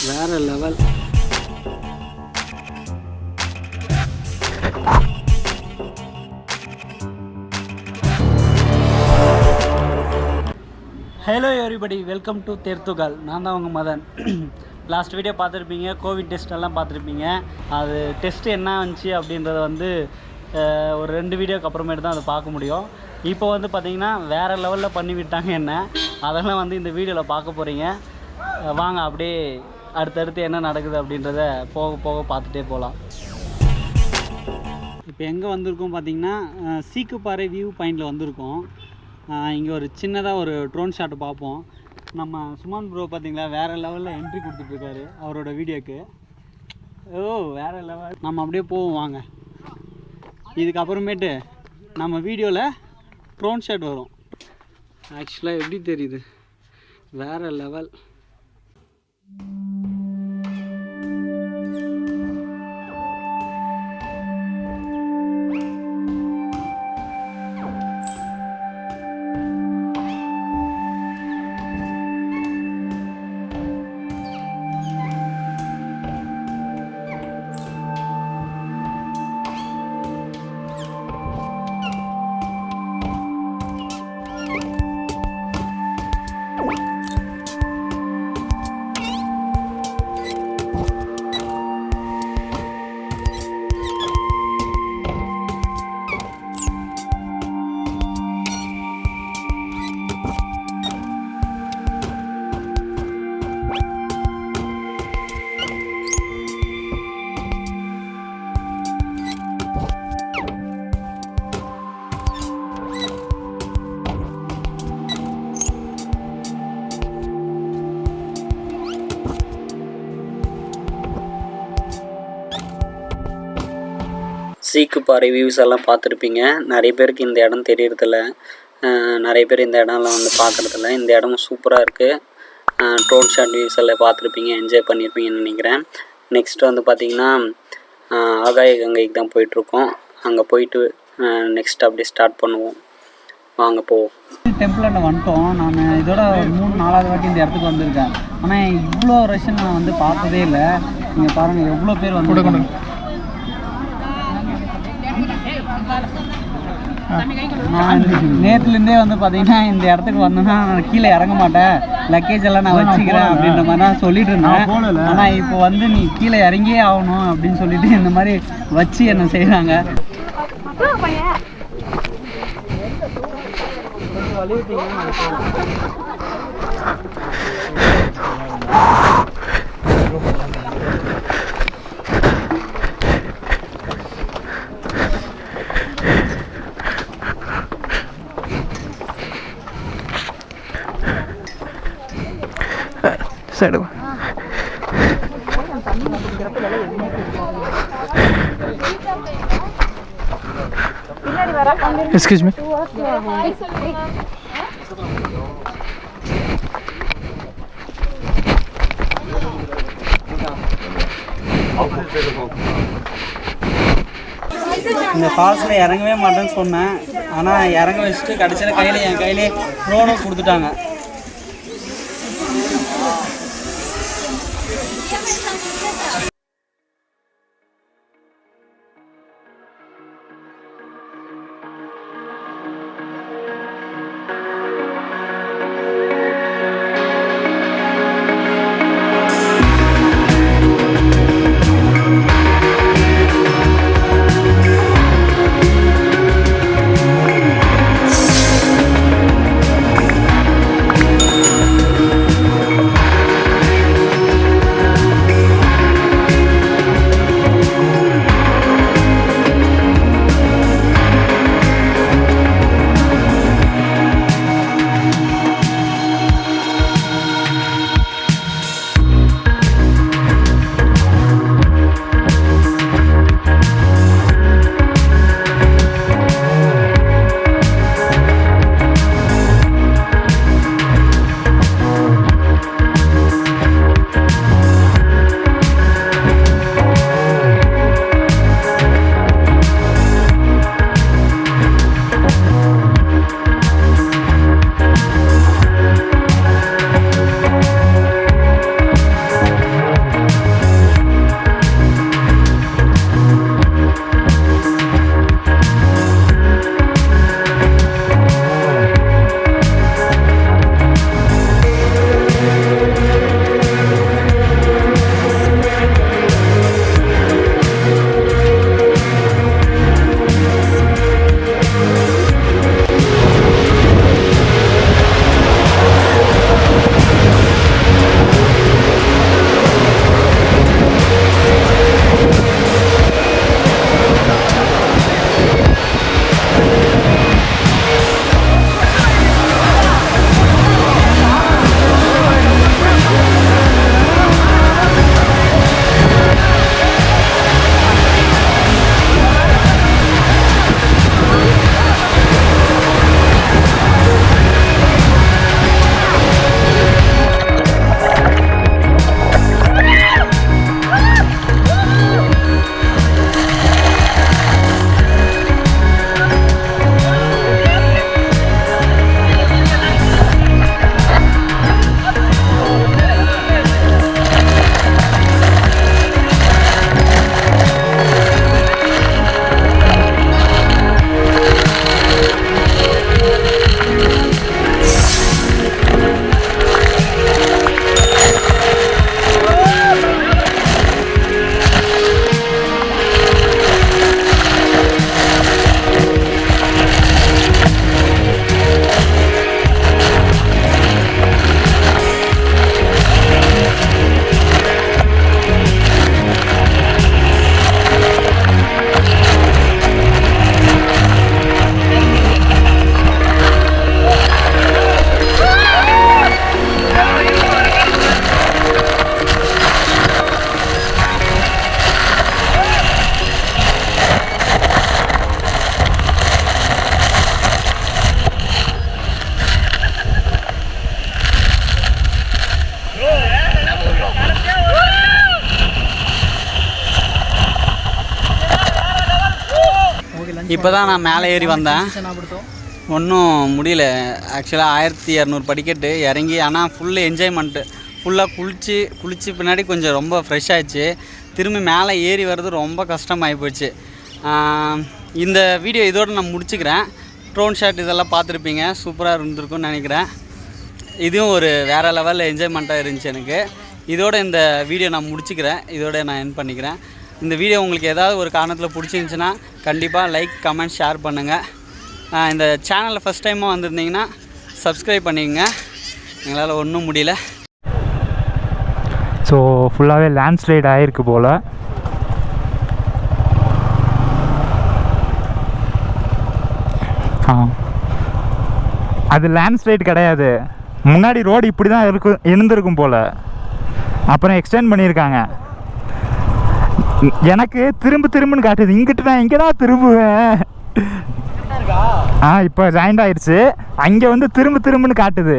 வேறு level. Hello everybody, welcome to தெர்த்துகால். நான் தான் உங்கள் மதன். லாஸ்ட் வீடியோ பார்த்துருப்பீங்க, கோவிட் டெஸ்ட்டெல்லாம் பார்த்துருப்பீங்க. அது டெஸ்ட்டு என்ன வந்துச்சு அப்படின்றத வந்து ஒரு 2 வீடியோக்கு அப்புறமேட்டு தான் அதை பார்க்க முடியும். இப்போ வந்து பார்த்திங்கன்னா வேறு லெவலில் பண்ணி விட்டாங்க என்ன, அதெல்லாம் வந்து இந்த வீடியோவில் பார்க்க போகிறீங்க. வாங்க அப்படியே அடுத்தடுத்து என்ன நடக்குது அப்படின்றத போக போக பார்த்துட்டே போகலாம். இப்போ எங்கே வந்திருக்கோம் பார்த்திங்கன்னா, சீக்கு பாறை வியூ பாயிண்டில் வந்திருக்கோம். இங்கே ஒரு சின்னதாக ஒரு ட்ரோன் ஷாட் பார்ப்போம். நம்ம சுமன் ப்ரோ பார்த்திங்களா, வேறு லெவலில் என்ட்ரி கொடுத்துட்ருக்காரு அவரோட வீடியோக்கு. வேறு லெவல். நம்ம அப்படியே போவோம் வாங்க. இதுக்கப்புறமேட்டு நம்ம வீடியோவில் ட்ரோன் ஷாட் வரும். ஆக்சுவலாக எப்படி தெரியுது, வேறு லெவல். சீக்கு பாறை வியூஸ் எல்லாம் பார்த்துருப்பீங்க. நிறைய பேருக்கு இந்த இடம் தெரியறதில்ல, நிறைய பேர் இந்த இடம்லாம் வந்து பார்க்குறதில்ல. இந்த இடமும் சூப்பராக இருக்குது. ட்ரோன் ஷாட் வியூஸ் எல்லாம் பார்த்துருப்பீங்க, என்ஜாய் பண்ணியிருப்பீங்கன்னு நினைக்கிறேன். நெக்ஸ்ட்டு வந்து பார்த்திங்கன்னா ஆகாய கங்கைக்கு தான் போயிட்டுருக்கோம். அங்கே போயிட்டு நெக்ஸ்ட் அப்படியே ஸ்டார்ட் பண்ணுவோம். வாங்க போவோம். டெம்பிளில் வந்துட்டோம். நான் இதோட 3-4வது வாட்டி இந்த இடத்துக்கு வந்திருக்கேன். ஆனால் இவ்வளோ ரஷ்ஷன் நான் வந்து பார்த்ததே இல்லை. நீங்கள் பாருங்கள் எவ்வளோ பேர் வந்து. நான் நேற்றுலேருந்தே வந்து பார்த்தீங்கன்னா இந்த இடத்துக்கு வந்தேன்னா நான் கீழே இறங்க மாட்டேன், லக்கேஜ் எல்லாம் நான் வச்சுக்கிறேன் அப்படின்ற மாதிரி தான் சொல்லிட்டு இருந்தேன். ஆனால் இப்போ வந்து நீ கீழே இறங்கியே ஆகணும் அப்படின்னு சொல்லிட்டு இந்த மாதிரி வச்சு என்ன செய்கிறாங்க. Excuse me. இந்த ஃபால்ஸில் இறங்கவே மாட்டேன்னு சொன்னேன், ஆனால் இறங்க வச்சுட்டு கடைசியில் என் கையிலே ட்ரோனும் கொடுத்துட்டாங்க. இப்போ தான் நான் மேலே ஏறி வந்தேன். ஒன்றும் முடியல. ஆக்சுவலாக 1200 படிக்கட்டு இறங்கி, ஆனால் ஃபுல்லு என்ஜாய்மெண்ட்டு. ஃபுல்லாக குளிச்சு பின்னாடி கொஞ்சம் ரொம்ப ஃப்ரெஷ் ஆகிடுச்சு. திரும்பி மேலே ஏறி வர்றது ரொம்ப கஷ்டமாகி போச்சு. இந்த வீடியோ இதோடு நான் முடிச்சுக்கிறேன். ட்ரோன் ஷாட் இதெல்லாம் பார்த்துருப்பீங்க, சூப்பராக இருந்திருக்கும்னு நினைக்கிறேன். இதுவும் ஒரு வேறு லெவலில் என்ஜாய்மெண்ட்டாக இருந்துச்சு எனக்கு. இதோட இந்த வீடியோ நான் முடிச்சுக்கிறேன். இதோட நான் எண்ட் பண்ணிக்கிறேன். இந்த வீடியோ உங்களுக்கு ஏதாவது ஒரு காரணத்தில் பிடிச்சிருந்துச்சின்னா கண்டிப்பாக லைக், கமெண்ட், ஷேர் பண்ணுங்கள். இந்த சேனலில் ஃபஸ்ட் டைமாக வந்திருந்தீங்கன்னா சப்ஸ்கிரைப் பண்ணிக்கங்க. எங்களால் ஒன்றும் முடியல. ஸோ ஃபுல்லாகவே லேண்ட்ஸ்லைட் ஆகிருக்கு போல். அது லேண்ட்ஸ்லைட் கிடையாது, முன்னாடி ரோடு இப்படி தான் இருந்திருக்கும் போல். அப்புறம் எக்ஸ்டெண்ட் பண்ணியிருக்காங்க. எனக்கு திரும்புன்னு காட்டுது. இங்கிட்டு நான் இங்கே தான் திரும்புவேன். இப்போ ஜாயிண்ட் ஆயிடுச்சு. அங்கே வந்து திரும்புன்னு காட்டுது.